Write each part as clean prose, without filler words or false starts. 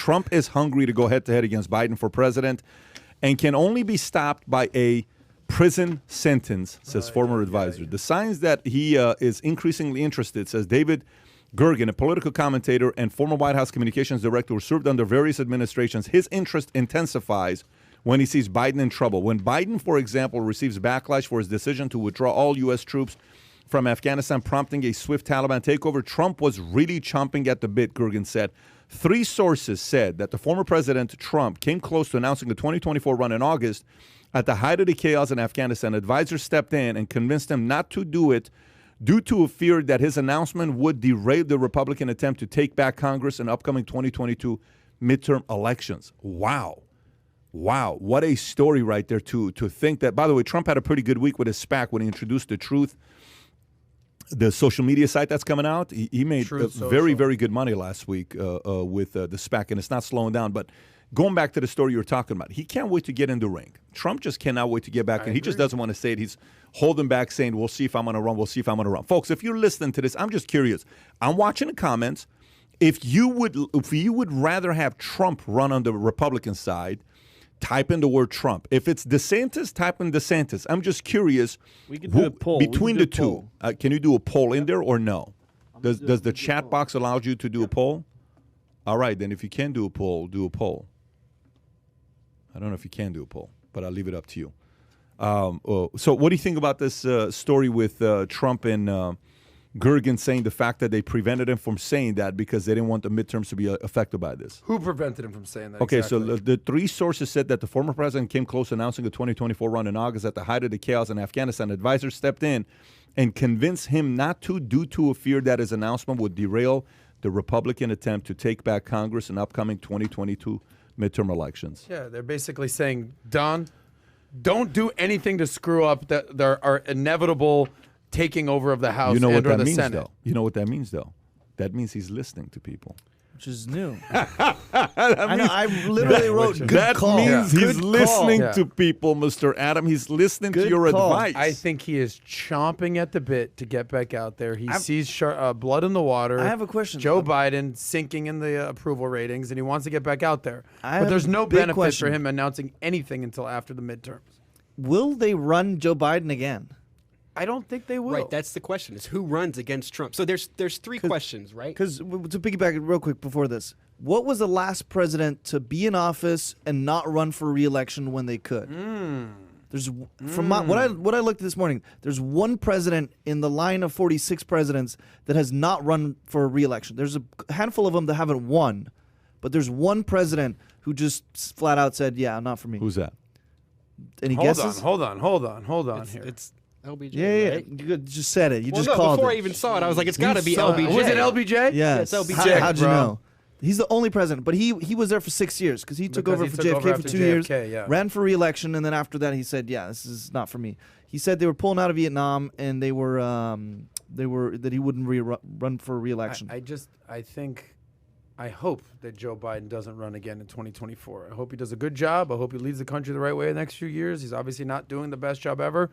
Trump is hungry to go head-to-head against Biden for president and can only be stopped by a prison sentence, says former advisor. The signs that he is increasingly interested, says David Gergen, a political commentator and former White House communications director who served under various administrations, his interest intensifies when he sees Biden in trouble. When Biden, for example, receives backlash for his decision to withdraw all U.S. troops from Afghanistan, prompting a swift Taliban takeover, Trump was really chomping at the bit, Gergen said. 3 sources said that the former President Trump came close to announcing the 2024 run in August. At the height of the chaos in Afghanistan, advisors stepped in and convinced him not to do it due to a fear that his announcement would derail the Republican attempt to take back Congress in upcoming 2022 midterm elections. Wow. Wow. What a story right there to think that. By the way, Trump had a pretty good week with his SPAC when he introduced The Truth, the social media site that's coming out. He made very, very good money last week with the SPAC, and it's not slowing down. But going back to the story you were talking about, he can't wait to get in the ring. Trump just cannot wait to get back in. He just doesn't want to say it. He's holding back saying, we'll see if I'm going to run. We'll see if I'm going to run. Folks, if you're listening to this, I'm just curious. I'm watching the comments. If you would rather have Trump run on the Republican side, type in the word Trump. If it's DeSantis, type in DeSantis. I'm just curious. We can do a poll. Between the two, can you do a poll in there or no? Does the chat box allow you to do a poll? All right, then if you can do a poll, do a poll. I don't know if you can do a poll, but I'll leave it up to you. So what do you think about this story with Trump and Gergen saying the fact that they prevented him from saying that because they didn't want the midterms to be affected by this? Who prevented him from saying that? Okay, exactly? so the 3 sources said that the former president came close to announcing a 2024 run in August at the height of the chaos in Afghanistan. Advisors stepped in and convinced him not to due to a fear that his announcement would derail the Republican attempt to take back Congress in upcoming 2022 midterm elections. Yeah, they're basically saying, Don, don't do anything to screw up there are inevitable taking over of the House and or the Senate. Though? You know what that means, though? That means he's listening to people. Which is new. I know. I literally wrote good that call. means Yeah. he's Good listening call. to people, Mr. Adam. He's listening Good to your call. advice. I think he is chomping at the bit to get back out there. He sees blood in the water. I have a question. Joe Biden sinking in the approval ratings, and he wants to get back out there. I But have there's a no big benefit question. for him announcing anything until after the midterms. Will they run Joe Biden again? I don't think they will. Right, that's the question. Is who runs against Trump? So there's 3 questions, right? Because to piggyback real quick before this, what was the last president to be in office and not run for re-election when they could? There's from what I looked at this morning. There's one president in the line of 46 presidents that has not run for re-election. There's a handful of them that haven't won, but there's one president who just flat out said, "Yeah, not for me." Who's that? Any Hold guesses? on here. It's LBJ. Yeah. Right? You just said it. You Well, just no, called before it. I even saw it, I was like, it's got to be saw it. LBJ. Was it LBJ? Yeah, it's LBJ, How'd you bro. know? He's the only president, but he was there for 6 years because he took over he for took JFK over for after 2 years, JFK, yeah. ran for re-election, and then after that he said, "Yeah, this is not for me." He said they were pulling out of Vietnam and they were that he wouldn't run for re-election. I hope that Joe Biden doesn't run again in 2024. I hope he does a good job. I hope he leads the country the right way the next few years. He's obviously not doing the best job ever.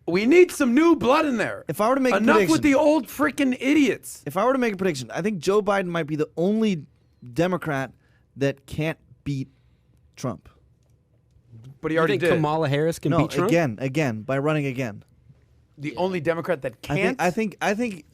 We need some new blood in there. If I were to make a enough prediction, with the old freaking idiots. If I were to make a prediction, I think Joe Biden might be the only Democrat that can't beat Trump. But he You already think did. Kamala Harris can No, beat Trump? again, by running again. The only Democrat that can't. I think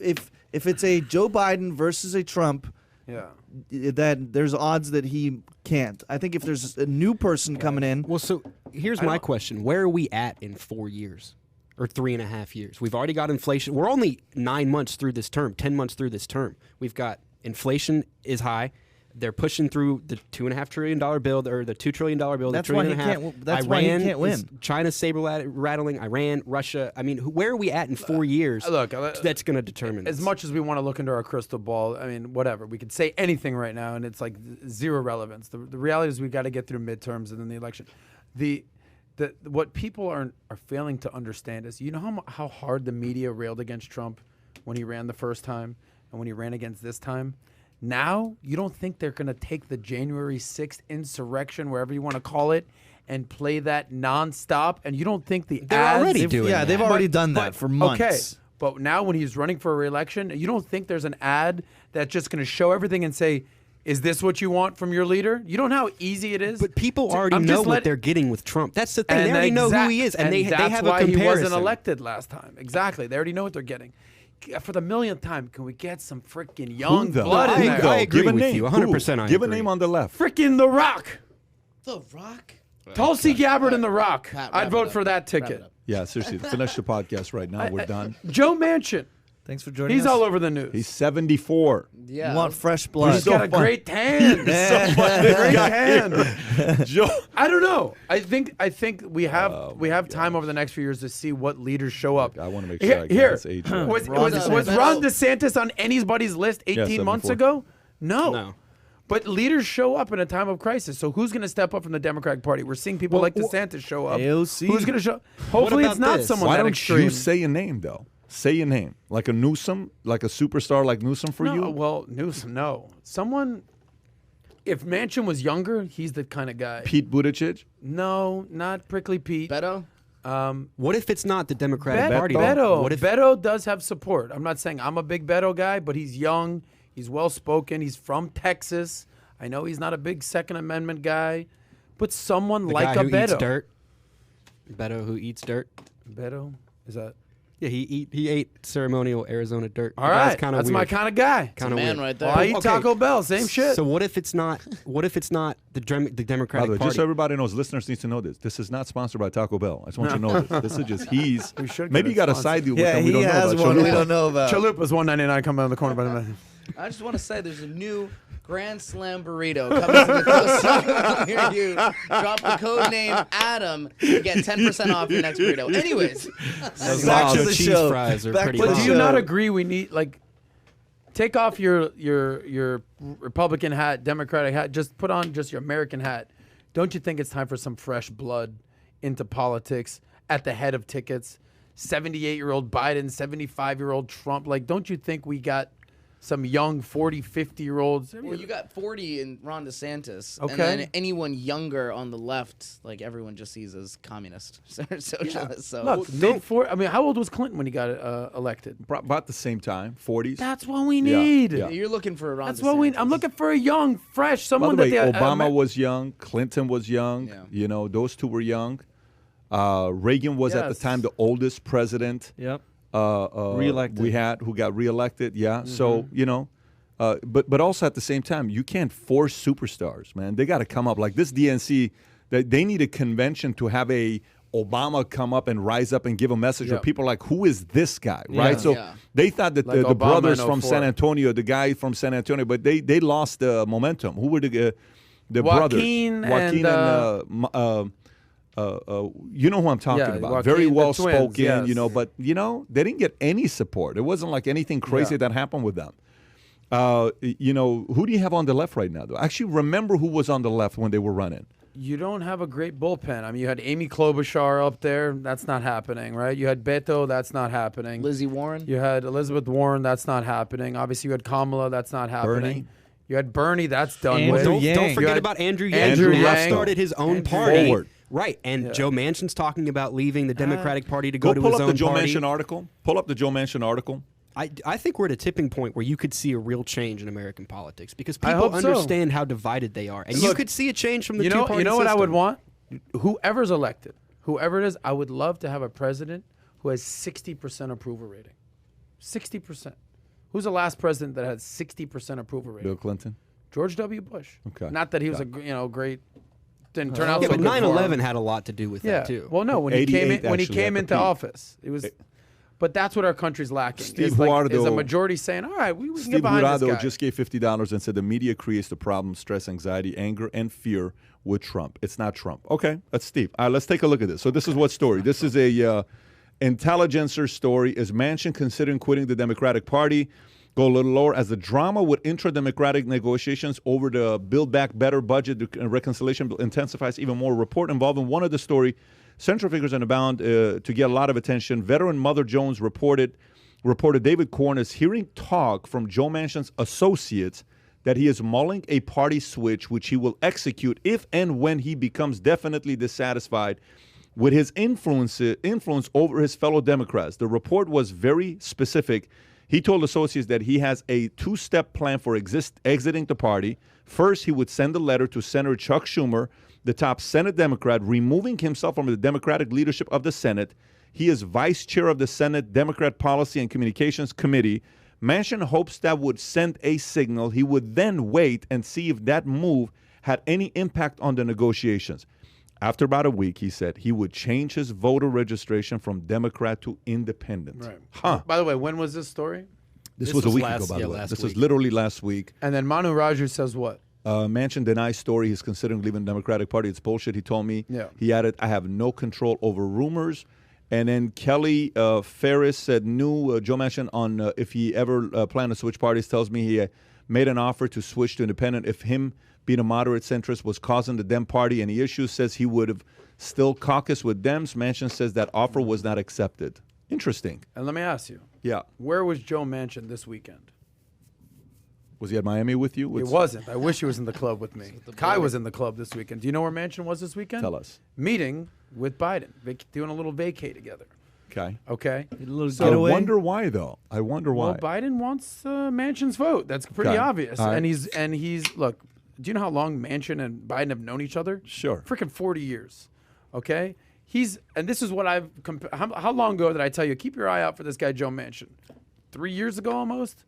if it's a Joe Biden versus a Trump, yeah. that there's odds that he can't. I think if there's a new person coming in, Well, so here's my question. Where are we at in 4 years or 3.5 years? We've already got inflation. We're only 9 months through this term, 10 months through this term. We've got inflation is high. They're pushing through the $2.5 trillion bill or the $2 trillion bill. That's the why $1.5 he trillion. can't. That's why he can't win. China's saber rattling. Iran, Russia. I mean, where are we at in 4 years? Look, that's going to determine as this. much as we want to look into our crystal ball. I mean, whatever. We could say anything right now, and it's like zero relevance. The reality is we've got to get through midterms and then the election. What people are failing to understand is, you know how hard the media railed against Trump when he ran the first time and when he ran against this time. Now, you don't think they're going to take the January 6th insurrection, wherever you want to call it, and play that nonstop? And you don't think They're ads... already doing that. they've already done that for months. Okay, but now when he's running for a re-election, you don't think there's an ad that's just going to show everything and say, Is this what you want from your leader? You don't know how easy it is. But people to- already I'm know just what let- they're getting with Trump. That's the thing. And They already know who he is, and they that's have a why comparison. he wasn't elected last time. Exactly. They already know what they're getting. For the millionth time, can we get some freaking young though? blood in Who, there? though? I agree Give a with name. you, Who? 100% I Give a agree. name on the left. Freaking The Rock. The Rock. Tulsi Gabbard and The Rock. Pat, wrap I'd it vote up. for that Wrap it ticket. up. Yeah, seriously. Finish the podcast right now. We're done. Joe Manchin. Thanks for joining He's us. all over the news. He's 74. Yeah. You want fresh blood. He's got a great tan. Great tan. Joe. I don't know. I think we have time over the next few years to see what leaders show up. I wanna make sure I get Here, this age was right. Ron DeSantis on anybody's list 18 months 74. ago? No. No. But leaders show up in a time of crisis. So who's going to step up from the Democratic Party? We're seeing people like DeSantis show up. AOC. Who's going to show? Hopefully, it's about not this? someone Why that don't extreme. you say a name, though? Say a name. Like a Newsom? Like a superstar like Newsom for No, you? well, Newsom, no. Someone. If Manchin was younger, he's the kind of guy. Pete Buttigieg? No, not Prickly Pete. Beto? What if it's not the Democratic Party? Beto. What if Beto does have support. I'm not saying I'm a big Beto guy, but he's young. He's well-spoken. He's from Texas. I know he's not a big Second Amendment guy, but someone the like guy a who Beto. eats dirt? Beto who eats dirt? Beto? Is that? Yeah, he ate ceremonial Arizona dirt. All right. Kinda That's weird. my kind of guy. Kind of Man weird. right there. Well, I eat Okay. Taco Bell. Same shit. So what if it's not? What if it's not the By the Democratic way, Party? just so everybody knows, listeners need to know this. This is not sponsored by Taco Bell. I just want you to know this. This is just We should maybe get you it got a sponsored. side deal with Yeah, them we he don't know has about. one we Chalupa. don't know about. Chalupa's $1.99 coming out of the corner. But I just want to say there's a new Grand Slam burrito coming to the coast. Here you drop the code name Adam, you get 10% off your next burrito. Anyways, Back to Nacho the cheese show. fries are Back pretty to the But do bomb. you not show. agree we need take off your Republican hat, Democratic hat, just put on just your American hat? Don't you think it's time for some fresh blood into politics at the head of tickets? 78-year-old Biden, 75-year-old Trump. Like, don't you think we got some young 40, 50-year-olds? well, you got 40 in Ron DeSantis. Okay. And then anyone younger on the left, like everyone just sees as communist, socialist. So Look, I mean, how old was Clinton when he got elected? About the same time, 40s. That's what we Yeah, need. yeah. you're looking for a Ron That's DeSantis. what we. I'm looking for a young, fresh, By someone the way, that Obama was young. Clinton was young. Yeah. You know, those two were young. Reagan was at the Yes. time the oldest president Yep. reelected. We had who got reelected. Yeah. So you know, but also at the same time, you can't force superstars, man. They got to come up like this DNC. They need a convention to have a Obama come up and rise up and give a message. Yeah. Or people are like, who is this guy, right? Yeah. So Yeah. they thought that Like the Obama brothers in from 04. San Antonio, the guy from San Antonio, but they lost the momentum. Who were the brothers? Joaquin Joaquin and you know who I'm talking Yeah, about. Joaquin, Very the well twins, spoken, yes. you know, but you know, they didn't get any support. It wasn't like anything crazy Yeah. that happened with them. You know, who do you have on the left right now though? Actually remember who was on the left when they were running. You don't have a great bullpen. I mean, you had Amy Klobuchar up there. That's not happening, right? You had Beto. That's not happening. Lizzie Warren. You had Elizabeth Warren. That's not happening. Obviously, you had Kamala. That's not happening. Bernie. You had Bernie. That's done Andrew with. Don't Yang. forget You had about Andrew Yang. Andrew who now Yang. started his own Andrew party. Forward. Right, and Yeah. Joe Manchin's talking about leaving the Democratic Party to Go go to pull his up the own Joe party. Manchin article. Pull up the Joe Manchin article. I think we're at a tipping point where you could see a real change in American politics because I people hope so. understand how divided they are, and you Look, could see a change from the You know two-party what I would system. want? Whoever's elected, whoever it is, I would love to have a president who has 60% approval rating. 60%. Who's the last president that had 60% approval rating? Bill Clinton. George W. Bush. Okay. Not that he was great. Didn't turn out Yeah, so but good for him. 9/11 had a lot to do with Yeah. that too. Well, no, when he came 88 when he actually came at the into peak. office, it was. But that's what our country's lacking. Steve is, like, is a Guardo- majority saying, "All right, we can Steve get behind this Guardo guy." just gave $50 and said the media creates the problem, stress, anxiety, anger, and fear with Trump. It's not Trump. Okay, that's Steve. All right, let's take a look at this. So this is what story. This is a Intelligencer story. Is Manchin considering quitting the Democratic Party? Go a little lower. As the drama with intra-democratic negotiations over the Build Back Better budget and reconciliation bill intensifies even more. A report involving one of the story central figures and abound to get a lot of attention. Veteran Mother Jones reported David Corn is hearing talk from Joe Manchin's associates that he is mulling a party switch, which he will execute if and when he becomes definitely dissatisfied with his influence over his fellow Democrats. The report was very specific. He told associates that he has a two-step plan for exiting the party. First, he would send a letter to Senator Chuck Schumer, the top Senate Democrat, removing himself from the Democratic leadership of the Senate. He is vice chair of the Senate Democrat Policy and Communications Committee. Manchin hopes that would send a signal. He would then wait and see if that move had any impact on the negotiations. After about a week, he said he would change his voter registration from Democrat to independent. Right. Huh. By the way, when was this story? This was a week last- ago, by yeah, the way. last This was week. literally last week. And then Manu Raju says what? Manchin denies story. He's considering leaving the Democratic Party. It's bullshit, he told me. Yeah. He added, I have no control over rumors. And then Kelly Ferris said, Joe Manchin on if he ever planned to switch parties, tells me he made an offer to switch to independent. If him being a moderate centrist was causing the Dem Party any issues, says he would have still caucused with Dems. Manchin says that offer was not accepted. Interesting. And let me ask you, Yeah. where was Joe Manchin this weekend? Was he at Miami with you? He wasn't. I wish he was in the club with me. Kai was in the club this weekend. Do you know where Manchin was this weekend? Tell us. Meeting with Biden, doing a little vacay together. Okay. Okay. A little I getaway. wonder why, though. I wonder why. Well, Biden wants Manchin's vote. That's pretty Okay. obvious. All right. And he's look. Do you know how long Manchin and Biden have known each other? Sure. Freaking 40 years. Okay. And this is what I've. How long ago did I tell you? Keep your eye out for this guy Joe Manchin. 3 years ago, almost.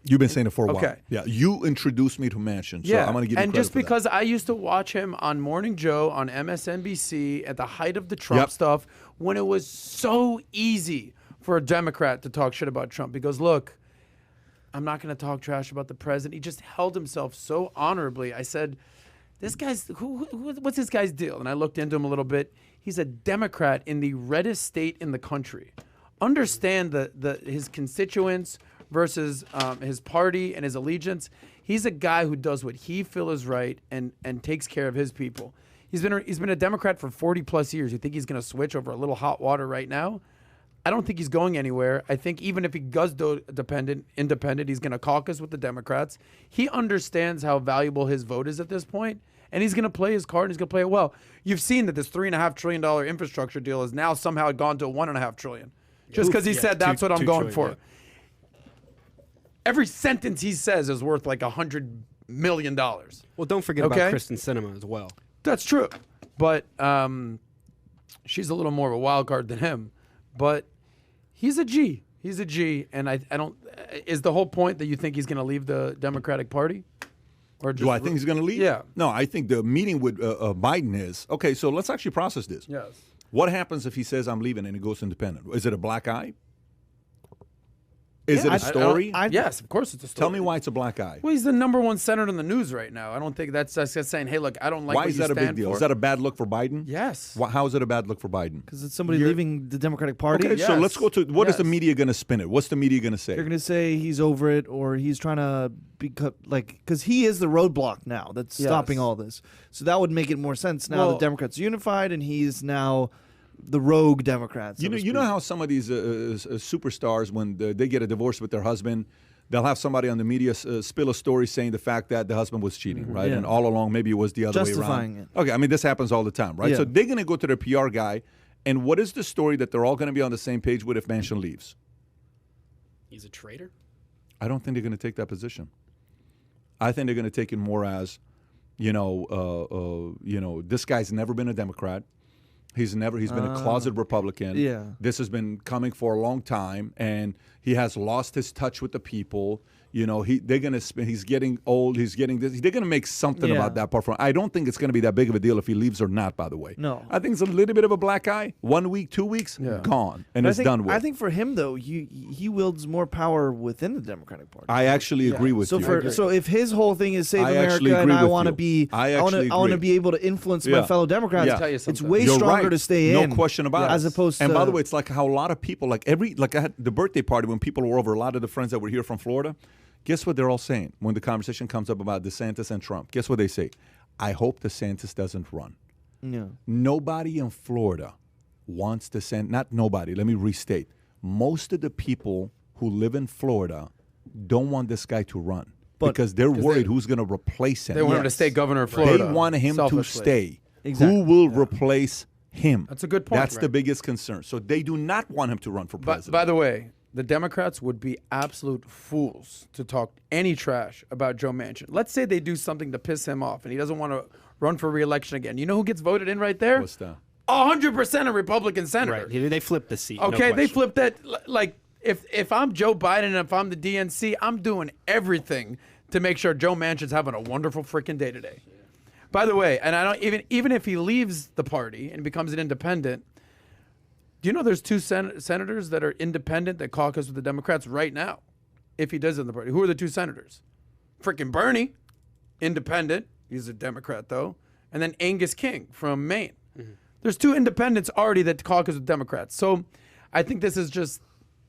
You've been saying it for a while. Okay. Yeah. You introduced me to Manchin, so I'm going to give you and credit just for that. because I used to watch him on Morning Joe on MSNBC at the height of the Trump Yep. stuff, when it was so easy for a Democrat to talk shit about Trump, because look, I'm not going to talk trash about the president. He just held himself so honorably. I said, this guy's what's this guy's deal? And I looked into him a little bit. He's a Democrat in the reddest state in the country. Understand his constituents versus his party and his allegiance. He's a guy who does what he feels is right and takes care of his people. He's been a Democrat for 40 plus years. You think he's going to switch over a little hot water right now? I don't think he's going anywhere. I think even if he does independent, he's going to caucus with the Democrats. He understands how valuable his vote is at this point, and he's going to play his card, and he's going to play it well. You've seen that this $3.5 trillion infrastructure deal has now somehow gone to $1.5 trillion. Just because he said that's what I'm going for. Yeah. Every sentence he says is worth like $100 million. Well, don't forget Okay. about Kristen Sinema as well. That's true. But she's a little more of a wild card than him. But he's a G. He's a G. And I don't. Is the whole point that you think he's going to leave the Democratic Party? Or just Do I think he's going to leave? Yeah. No, I think the meeting with Biden is okay. So let's actually process this. Yes. What happens if he says I'm leaving and he goes independent? Is it a black eye? Is it a story? Yes, of course it's a story. Tell me why it's a black eye. Well, he's the #1 senator in the news right now. I don't think that's saying, hey, look, I don't like Why what is you that a big stand deal? for. Is that a bad look for Biden? Yes. How is it a bad look for Biden? Because it's somebody leaving the Democratic Party. Okay, so Yes. let's go to what is the Yes. media going to spin it? What's the media going to say? They're going to say he's over it, or he's trying to become because he is the roadblock now that's Yes. stopping all this. So that would make it more sense. Now Well- the Democrats are unified, and he's now the rogue Democrats. You know how some of these superstars, when they get a divorce with their husband, they'll have somebody on the media spill a story saying the fact that the husband was cheating, right? Yeah. And all along, maybe it was the other way Justifying around. it. Okay, I mean, this happens all the time, right? Yeah. So they're going to go to their PR guy, and what is the story that they're all going to be on the same page with if Manchin leaves? He's a traitor? I don't think they're going to take that position. I think they're going to take it more as, this guy's never been a Democrat. He's been a closet Republican. Yeah. This has been coming for a long time, and he has lost his touch with the people. He's getting old. He's getting this. They're gonna make something Yeah. about that part. I don't think it's gonna be that big of a deal if he leaves or not. By the way, No. I think it's a little bit of a black eye. 1 week, 2 weeks, gone, and But it's done with. I think for him though, he wields more power within the Democratic Party. I actually agree with So you. so if his whole thing is save I actually America, and agree I with want to you. be, I I want actually to agree. be able to influence Yeah. my fellow Democrats. Yeah. Tell you It's something. way You're stronger right. to stay No in. question about it. As opposed and to. by the way, it's like how a lot of people, I had the birthday party when people were over, a lot of the friends that were here from Florida, guess what they're all saying when the conversation comes up about DeSantis and Trump? Guess what they say? I hope DeSantis doesn't run. Yeah. Nobody in Florida wants DeSantis. Not nobody. Let me restate. Most of the people who live in Florida don't want this guy to run because they're worried who's going to replace him. They want him to stay governor of Florida. They want him to selfishly. stay. Exactly. Who will replace him? That's a good point. That's the biggest concern. So they do not want him to run for president. By the way, the Democrats would be absolute fools to talk any trash about Joe Manchin. Let's say they do something to piss him off and he doesn't want to run for re-election again. You know who gets voted in right there? What's that? 100% a Republican senator. Right. They flipped the seat. Okay, no they question. flipped that. Like, if I'm Joe Biden and if I'm the DNC, I'm doing everything to make sure Joe Manchin's having a wonderful freaking day today. By the way, and I don't even if he leaves the party and becomes an independent, do you know there's two senators that are independent that caucus with the Democrats right now? If he does in the party, who are the two senators? Freaking Bernie, independent. He's a Democrat though, and then Angus King from Maine. Mm-hmm. There's two independents already that caucus with Democrats. So I think this is just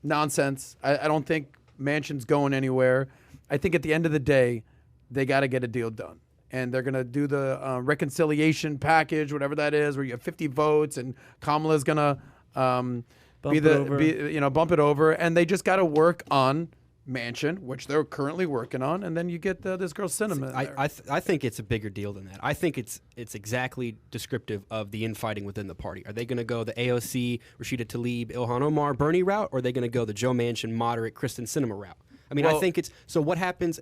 nonsense. I don't think Manchin's going anywhere. I think at the end of the day, they got to get a deal done. And they're going to do the reconciliation package, whatever that is, where you have 50 votes and Kamala's going to bump it over. And they just got to work on Manchin, which they're currently working on, and then you get this girl Cinnamon. I think it's a bigger deal than that. I think it's exactly descriptive of the infighting within the party. Are they going to go the AOC, Rashida Tlaib, Ilhan Omar, Bernie route, or are they going to go the Joe Manchin, moderate Kristen Sinema route? I mean, I think it's so. What happens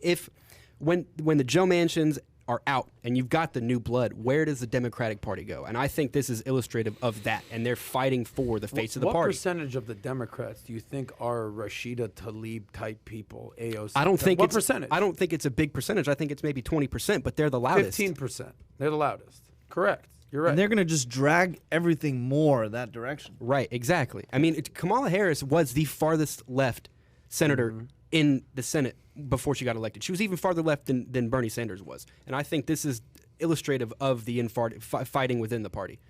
if when the Joe Manchins are out and you've got the new blood, where does the Democratic Party go? And I think this is illustrative of that, and they're fighting for the face of the party. What percentage of the Democrats do you think are Rashida Tlaib type people, AOC? I don't think what percentage? I don't think it's a big percentage. I think it's maybe 20%, but they're the loudest. 15%. They're the loudest. Correct. You're right. And they're going to just drag everything more that direction. Right, exactly. I mean, Kamala Harris was the farthest left senator in the Senate before she got elected. She was even farther left than Bernie Sanders was. And I think this is illustrative of the fighting within the party.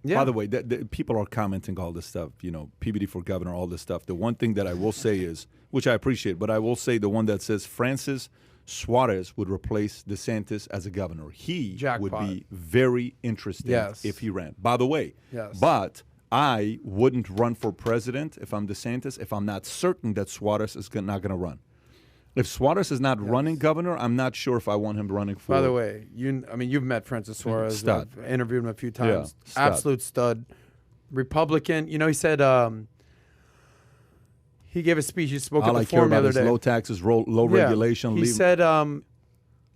Yeah. By the way, people are commenting all this stuff, PBD for governor, all this stuff. The one thing that I will say is, which I appreciate, but I will say the one that says Francis Suarez would replace DeSantis as a governor. He would be very interested if he ran. By the way, but I wouldn't run for president if I'm DeSantis if I'm not certain that Suarez is not going to run. If Suarez is not running governor, I'm not sure if I want him running for. By the way, you've met Francis Suarez. Stud. I've interviewed him a few times. Yeah, stud. Absolute stud. Republican. He said he gave a speech. He spoke at the forum the other day. Low taxes, low regulation. He said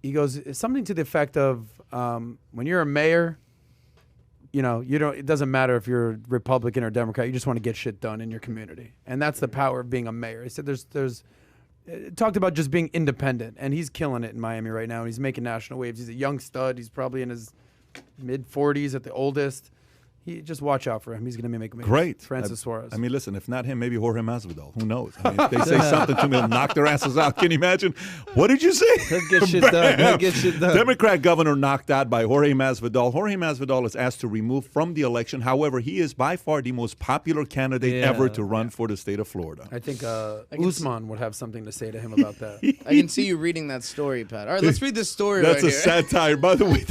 he goes something to the effect of when you're a mayor, it doesn't matter if you're Republican or Democrat. You just want to get shit done in your community, and that's the power of being a mayor. He said there's talked about just being independent, and he's killing it in Miami right now, and he's making national waves. He's a young stud. He's probably in his mid-40s at the oldest. Just watch out for him. He's going to be making great. Francis Suarez. I mean, listen, if not him, maybe Jorge Masvidal. Who knows? I mean, if they say something to me, they'll knock their asses out. Can you imagine? What did you say? He'll get shit done. He'll get shit done. Democrat governor knocked out by Jorge Masvidal. Jorge Masvidal is asked to remove from the election. However, he is by far the most popular candidate ever to run for the state of Florida. I think Usman would have something to say to him about that. I can see you reading that story, Pat. All right, let's read this story That's right a satire, by the way.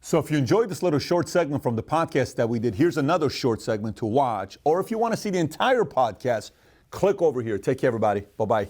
So if you enjoyed this little short segment from the podcast that we did, here's another short segment to watch. Or if you want to see the entire podcast, click over here. Take care, everybody. Bye-bye.